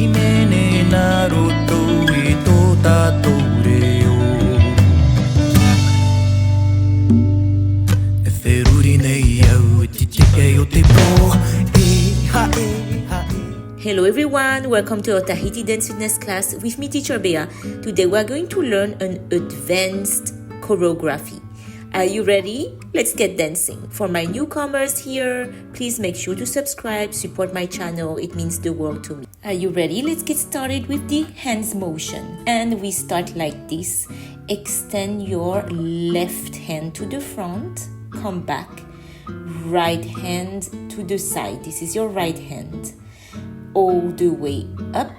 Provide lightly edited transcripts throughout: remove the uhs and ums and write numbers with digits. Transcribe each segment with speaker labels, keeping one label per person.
Speaker 1: himene naruto ito tatoreo e feruri nei au titike o te po e ha e ha e.
Speaker 2: Hello everyone, welcome to our Tahiti Dance Fitness class with me, teacher Bea. Today we are going to learn an advanced choreography. Are you ready? Let's get dancing. For my newcomers here, please make sure to subscribe, support my channel. It means the world to me. Are you ready? Let's get started with the hands motion. And we start like this. Extend your left hand to the front. Come back. Right hand to the side. This is your right hand. All the way up.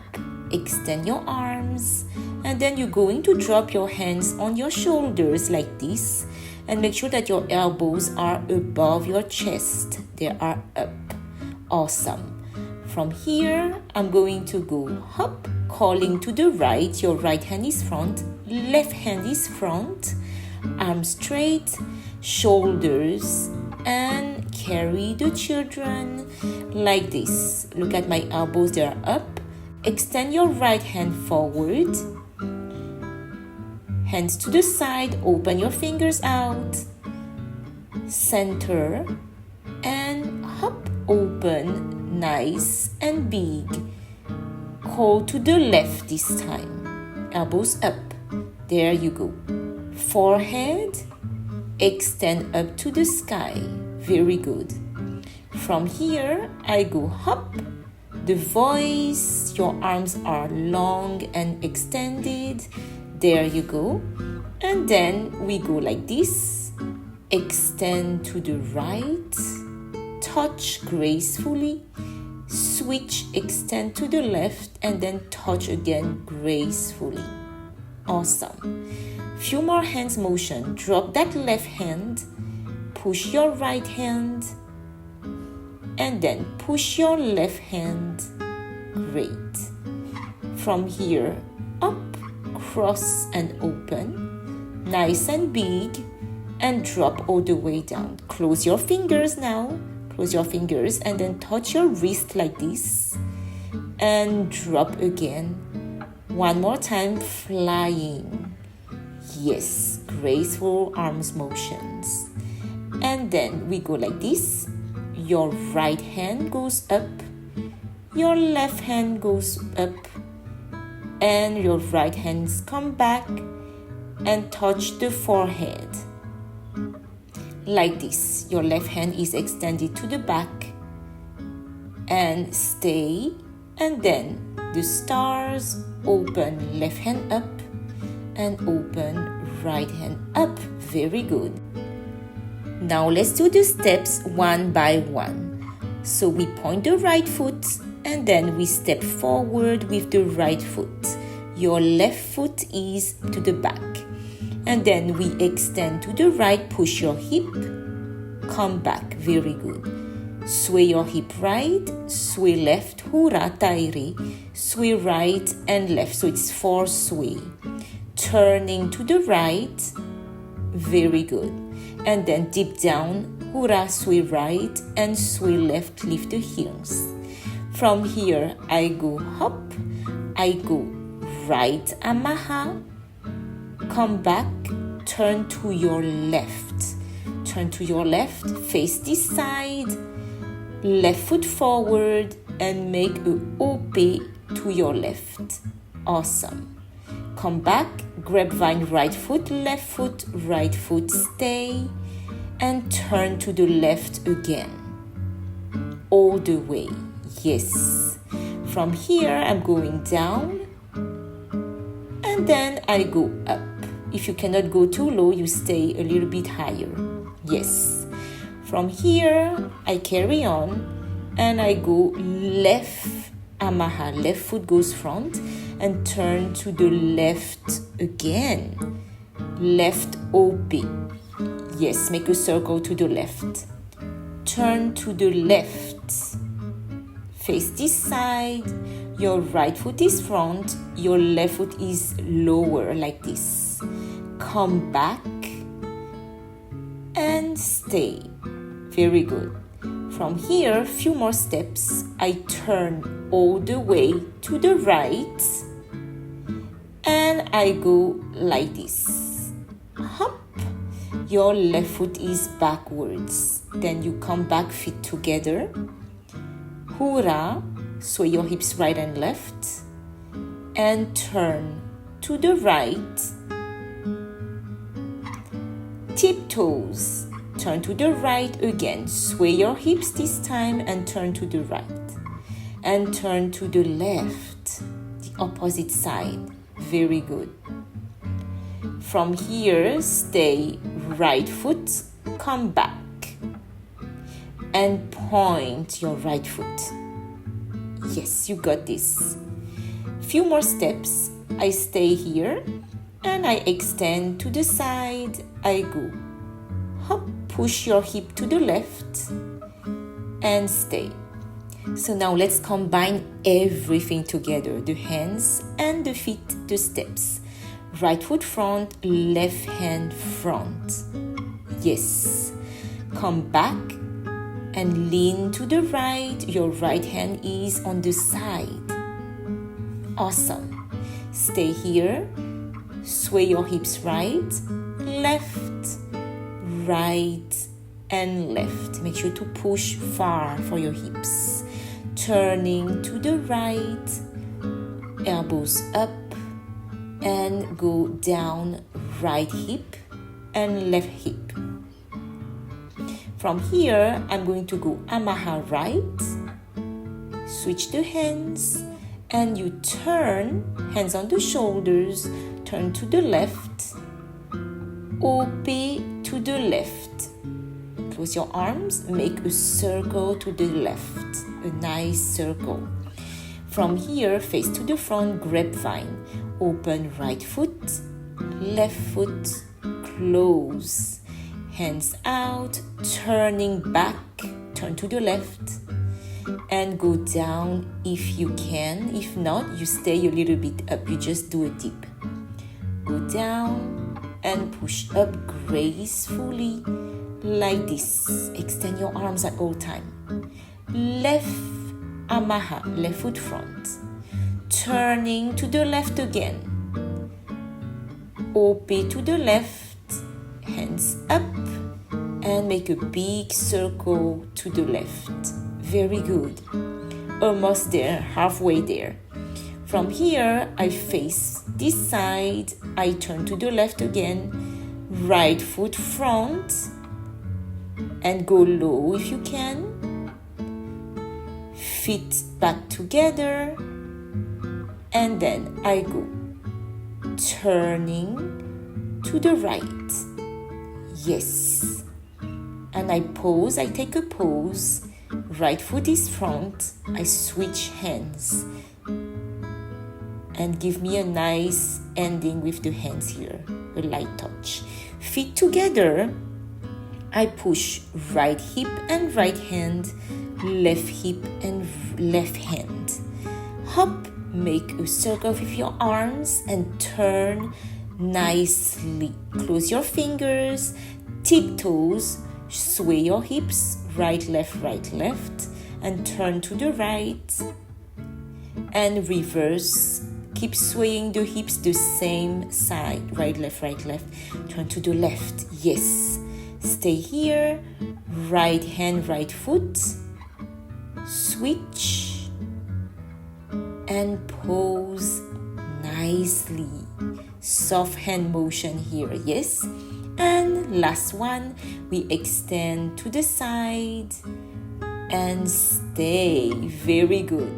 Speaker 2: Extend your arms. And then you're going to drop your hands on your shoulders like this. And make sure that your elbows are above your chest. They are up. Awesome. From here, I'm going to go hop, calling to the right. Your right hand is front, left hand is front. Arms straight, shoulders, and carry the children like this. Look at my elbows, they are up. Extend your right hand forward. Hands to the side, open your fingers out. Center and hop, open, nice and big. Call to the left this time. Elbows up. There you go. Forehead, extend up to the sky. Very good. From here, I go hop. The voice, your arms are long and extended. There you go. And then we go like this. Extend to the right. Touch gracefully. Switch, extend to the left. And then touch again gracefully. Awesome. Few more hands motion. Drop that left hand. Push your right hand. And then push your left hand. Great. From here, up. Cross and open, nice and big, and drop all the way down. Close your fingers now. Close your fingers and then touch your wrist like this and drop again. One more time, flying. Yes, graceful arms motions. And then we go like this. Your right hand goes up. Your left hand goes up. And your right hands come back and touch the forehead. Like this. Your left hand is extended to the back. And stay. And then the stars, open left hand up and open right hand up. Very good. Now let's do the steps one by one. So we point the right foot. And then we step forward with the right foot. Your left foot is to the back. And then we extend to the right, push your hip, come back, very good. Sway your hip right, sway left, hura tairi, sway right and left. So it's 4 sway. Turning to the right, very good. And then deep down, hura, sway right and sway left, lift the heels. From here, I go hop, I go right amaha, come back, turn to your left. Turn to your left, face this side, left foot forward and make a ope to your left. Awesome. Come back, grapevine right foot, right foot, stay and turn to the left again. All the way. Yes. From here, I'm going down and then I go up. If you cannot go too low, you stay a little bit higher. Yes. From here, I carry on and I go left amaha. Left foot goes front and turn to the left again. Left OP. Yes, make a circle to the left. Turn to the left. Face this side, your right foot is front, your left foot is lower like this. Come back and stay. Very good. From here, few more steps. I turn all the way to the right. And I go like this. Hop. Your left foot is backwards. Then you come back, feet together. Hura. Sway your hips right and left. And turn to the right. Tiptoes. Turn to the right again. Sway your hips this time and turn to the right. And turn to the left, the opposite side. Very good. From here, stay right foot, come back. And point your right foot. Yes, you got this. Few more steps. I stay here and I extend to the side. I go. Hop, push your hip to the left and stay. So now let's combine everything together. The hands and the feet, the steps. Right foot front, left hand front. Yes. Come back and lean to the right. Your right hand is on the side. Awesome. Stay here. Sway your hips right, left, right, and left. Make sure to push far for your hips. Turning to the right, elbows up, and go down right hip and left hip. From here, I'm going to go Amaha right, switch the hands, and you turn, hands on the shoulders, turn to the left, Ope to the left. Close your arms, make a circle to the left, a nice circle. From here, face to the front, grapevine. Open right foot, left foot, close. Hands out, turning back, turn to the left, and go down if you can. If not, you stay a little bit up, you just do a dip. Go down and push up gracefully like this. Extend your arms at all time. Left Amaha, left foot front. Turning to the left again. Ope to the left, hands up, and make a big circle to the left. Very good. Almost there, halfway there. From here, I face this side. I turn to the left again. Right foot front. And go low if you can. Feet back together. And then I go. Turning to the right. Yes. And I pose. I take a pose. Right foot is front. I switch hands. And give me a nice ending with the hands here. A light touch. Feet together. I push right hip and right hand. Left hip and left hand. Hop. Make a circle with your arms and turn nicely. Close your fingers. Tiptoes. Sway your hips. Right, left, and turn to the right and reverse. Keep swaying the hips the same side. Right, left, turn to the left. Yes. Stay here. Right hand, right foot. Switch and pose nicely. Soft hand motion here. Yes. And last one, we extend to the side and stay. Very good.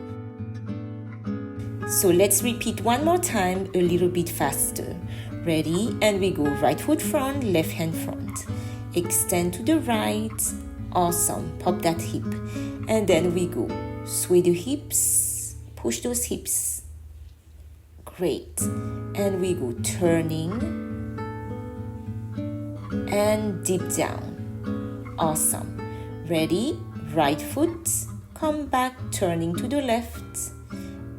Speaker 2: So let's repeat one more time, a little bit faster. Ready? And we go right foot front, left hand front. Extend to the right. Awesome. Pop that hip. And then we go. Sway the hips. Push those hips. Great. And we go turning. And dip down. Awesome. Ready? Right foot. Come back, turning to the left.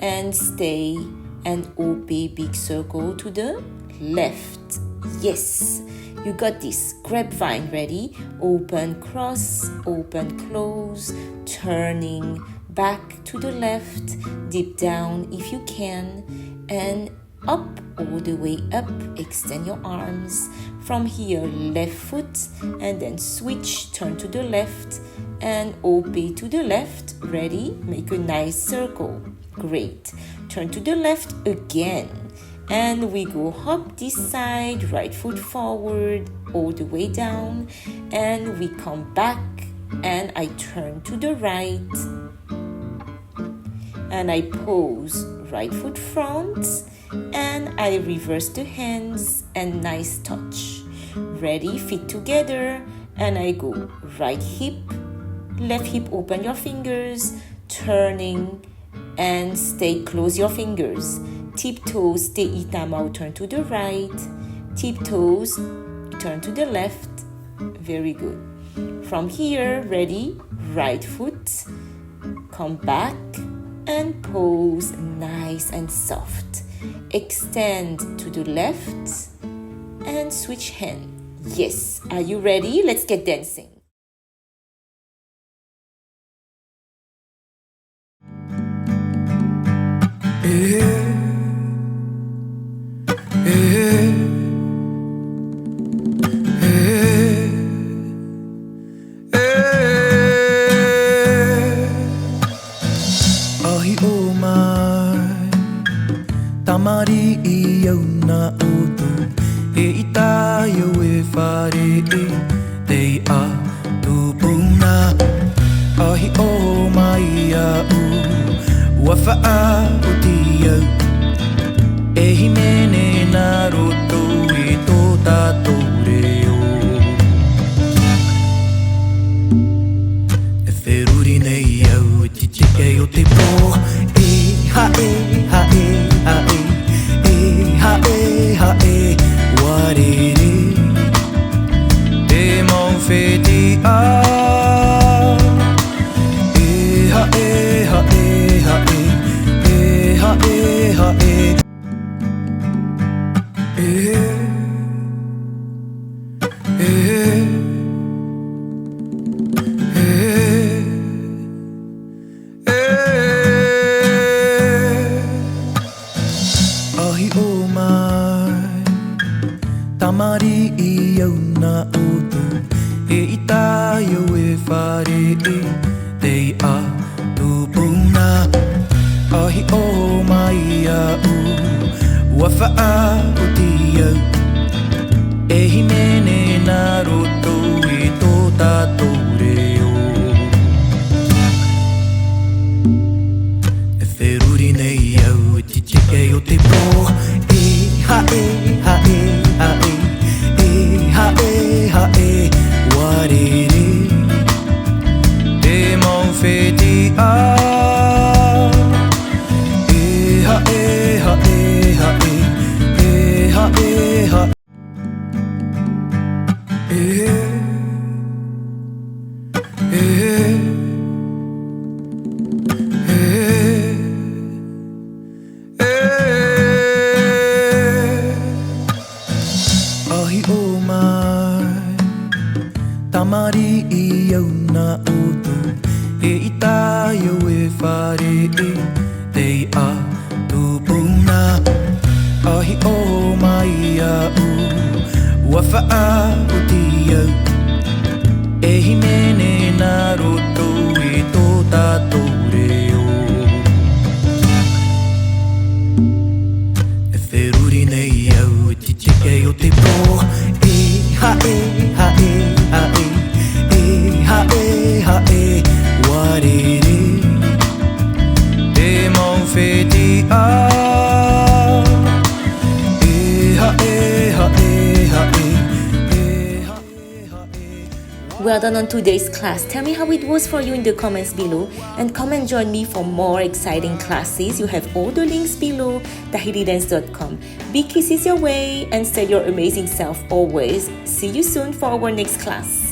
Speaker 2: And stay. And ope big circle to the left. Yes. You got this. Grapevine. Ready? Open, cross, open, close. Turning back to the left, deep down if you can, and up, all the way up. Extend your arms. From here, left foot, and then switch, turn to the left, and ope to the left. Ready? Make a nice circle. Great. Turn to the left again. And we go hop this side, right foot forward, all the way down. And we come back, and I turn to the right. And I pose, right foot front, and I reverse the hands, and nice touch. Ready? Feet together, and I go right hip, left hip, open your fingers, turning, and stay, close your fingers. Tiptoes, Te'ita mau, turn to the right. Tiptoes, turn to the left. Very good. From here, ready? Right foot, come back, and pose nice and soft. Extend to the left, and switch hand. Yes, are you ready? Let's get dancing.
Speaker 1: Ahi o mai tamari I au na utu e ita yo e whare e te a tupuna. Ahi o mai a u ua wha o ti au e himene na roto I tō tātou reo. E wheruri nei au ti tike o te pō e ha e ha e ha e e ha e ha e warere te mau wheti a e ha e ha e ha e e ha e ha e Ahi o mai tamari I au na utu e ita yo e whare e te a tupuna. Ahi o mai a ua wha o ti au e himene na roto I tō tātou reo. E wheruri nei au ti tike o te pō e ha e ha e ha e e ha e ha e warere te mau wheti a e ha e ha e ha e e ha e ha Ahi o mai tamari I au na utu e ita yo e whare e te a tupuna. Ahi o mai a ua wha o ti au e himene na roto I tō tātou reo. E wheruri nei au ti tike o te pō e ha e ha e ha e e ha e ha e warere te mau wheti a e ha e ha e ha e e ha e ha e.
Speaker 2: Well done on today's class. Tell me how it was for you in the comments below, and come and join me for more exciting classes. You have all the links below, TahitianDance.com. Big kisses your way and stay your amazing self always. See you soon for our next class.